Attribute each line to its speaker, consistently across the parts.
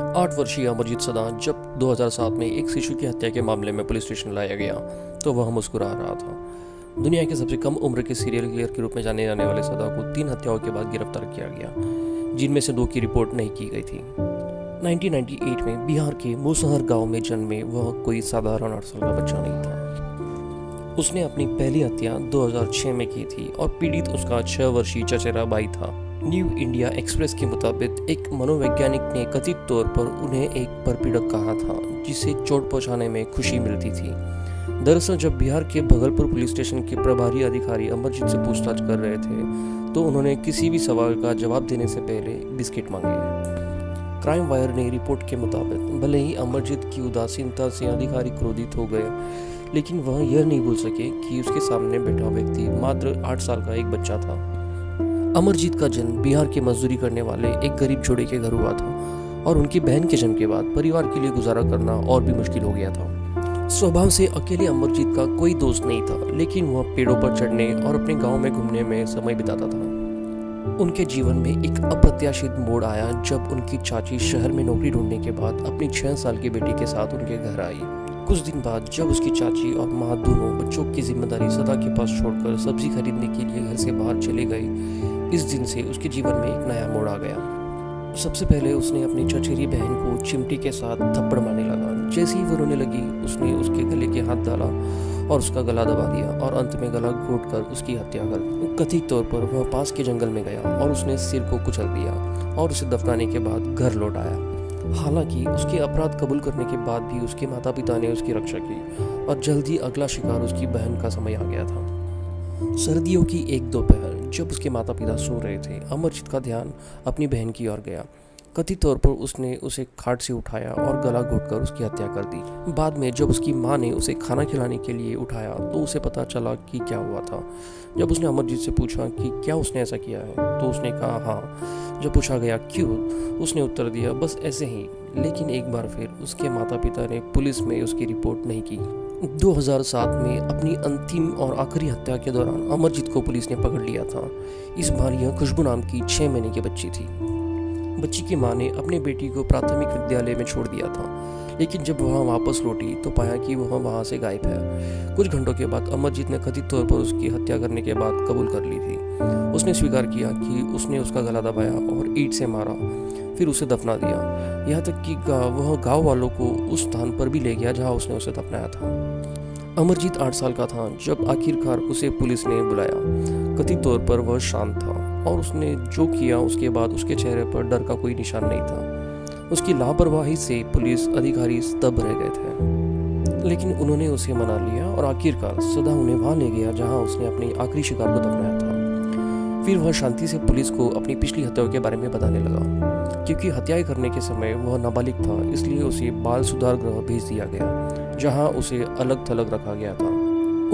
Speaker 1: 8 वर्षीय अमरजीत सदान जब 2007 में एक शिशु की हत्या के मामले में पुलिस स्टेशन लाया गया तो वह मुस्कुरा रहा था। दुनिया के सबसे कम उम्र के सीरियल किलर के रूप में जाने जाने वाले सदा को 3 हत्याओं के बाद गिरफ्तार किया गया, जिनमें से 2 की रिपोर्ट नहीं की गई थी। 1998 में बिहार के मुसहर गांव में जन्मे वह कोई साधारण 8 साल का बच्चा नहीं था। उसने अपनी पहली हत्या 2006 में की थी और पीड़ित उसका 6 वर्षीय चचेरा भाई था। न्यू इंडिया एक्सप्रेस के मुताबिक एक मनोवैज्ञानिक ने कथित तौर पर उन्हें एक परपीड़क कहा था जिसे चोट पहुंचाने में खुशी मिलती थी। दरअसल जब बिहार के भगलपुर पुलिस स्टेशन के प्रभारी अधिकारी अमरजीत से पूछताछ कर रहे थे तो उन्होंने किसी भी सवाल का जवाब देने से पहले बिस्किट मांगे। क्राइम वायर ने रिपोर्ट के मुताबिक भले ही अमरजीत की उदासीनता से अधिकारी क्रोधित हो गए, लेकिन वह यह नहीं भूल सके कि उसके सामने बैठा व्यक्ति मात्र 8 साल का एक बच्चा था। अमरजीत का जन्म बिहार के मजदूरी करने वाले एक गरीब जोड़े के घर हुआ था और उनकी बहन के जन्म के बाद परिवार के लिए गुजारा करना और भी मुश्किल हो गया था। स्वभाव से अकेले अमरजीत का कोई दोस्त नहीं था, लेकिन वह पेड़ों पर चढ़ने और अपने गांव में घूमने में समय बिताता था। उनके जीवन में एक अप्रत्याशित मोड़ आया जब उनकी चाची शहर में नौकरी ढूंढने के बाद अपनी 6 साल की बेटी के साथ उनके घर आई। कुछ दिन बाद जब उसकी चाची और माँ दोनों बच्चों की जिम्मेदारी सदा के पास छोड़कर सब्जी खरीदने के लिए घर से बाहर चले गए, इस दिन से उसके जीवन में एक नया मोड़ आ गया। सबसे पहले उसने अपनी चचेरी बहन को चिमटी के साथ थप्पड़ मारने लगा। जैसे ही वो रोने लगी उसने उसके गले के हाथ डाला और उसका गला दबा दिया और अंत में गला घोंटकर उसकी हत्या कर दी। कथित तौर पर वह पास के जंगल में गया और उसने सिर को कुचल दिया और उसे दफनाने के बाद घर लौट आया। हालांकि उसके अपराध कबूल करने के बाद भी उसके माता पिता ने उसकी रक्षा की और जल्द ही अगला शिकार उसकी बहन का समय आ गया था। सर्दियों की एक दोपहर जब उसके माता पिता सो रहे थे, अमरजीत का ध्यान अपनी बहन की ओर गया। कथित तौर पर उसने उसे खाट से उठाया और गला घोंटकर उसकी हत्या कर दी। बाद में जब उसकी मां ने उसे खाना खिलाने के लिए उठाया तो उसे पता चला कि क्या हुआ था। जब उसने अमरजीत से पूछा कि क्या उसने ऐसा किया है तो उसने कहा हाँ। जब पूछा गया क्यों, उसने उत्तर दिया बस ऐसे ही। लेकिन एक बार फिर उसके माता पिता ने पुलिस में उसकी रिपोर्ट नहीं की। 2007 में अपनी अंतिम और आखिरी हत्या के दौरान अमरजीत को पुलिस ने पकड़ लिया था। इस बार यह खुशबू नाम की 6 महीने की बच्ची थी। बच्ची की मां ने अपनी बेटी को प्राथमिक विद्यालय में छोड़ दिया था, लेकिन जब वह वापस लौटी तो पाया कि वह वहां से गायब है। कुछ घंटों के बाद अमरजीत ने कथित तौर पर उसकी हत्या करने के बाद कबूल कर ली थी। उसने स्वीकार किया कि उसने उसका गला दबाया और ईंट से मारा, फिर उसे दफना दिया। यहाँ तक कि वह गांव वालों को उस स्थान पर भी ले गया जहां उसने उसे दफनाया था। अमरजीत 8 साल का था जब आखिरकार उसे पुलिस ने बुलाया। कथित तौर पर वह शांत था और उसने जो किया उसके बाद उसके चेहरे पर डर का कोई निशान नहीं था। उसकी लापरवाही से पुलिस अधिकारी स्तब्ध रह गए थे, लेकिन उन्होंने उसे मना लिया और आखिरकार सदा उन्हें वहां ले गया जहां उसने अपने आखिरी शिकार को दफनाया था। फिर वह शांति से पुलिस को अपनी पिछली हत्याओं के बारे में बताने लगा। क्योंकि हत्याएं करने के समय वह नाबालिग था, इसलिए उसे बाल सुधार गृह भेज दिया गया जहां उसे अलग थलग रखा गया था।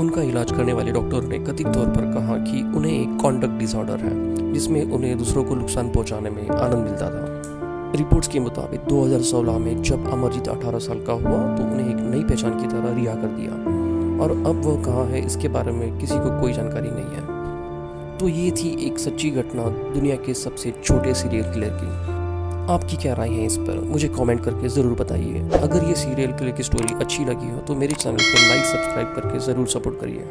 Speaker 1: उनका इलाज करने वाले डॉक्टर ने कथित तौर पर कहा कि उन्हें एक कॉन्डक्ट डिसऑर्डर है जिसमें उन्हें दूसरों को नुकसान पहुंचाने में आनंद मिलता था। रिपोर्ट्स के मुताबिक 2016 में जब अमरजीत 18 साल का हुआ तो उन्हें एक नई पहचान की तरह रिहा कर दिया और अब वह कहाँ है इसके बारे में किसी को कोई जानकारी नहीं है। तो ये थी एक सच्ची घटना दुनिया के सबसे छोटे सीरियल किलर की। आपकी क्या राय है इस पर मुझे कमेंट करके ज़रूर बताइए। अगर ये सीरियल किलर की स्टोरी अच्छी लगी हो तो मेरे चैनल को लाइक सब्सक्राइब करके ज़रूर सपोर्ट करिए।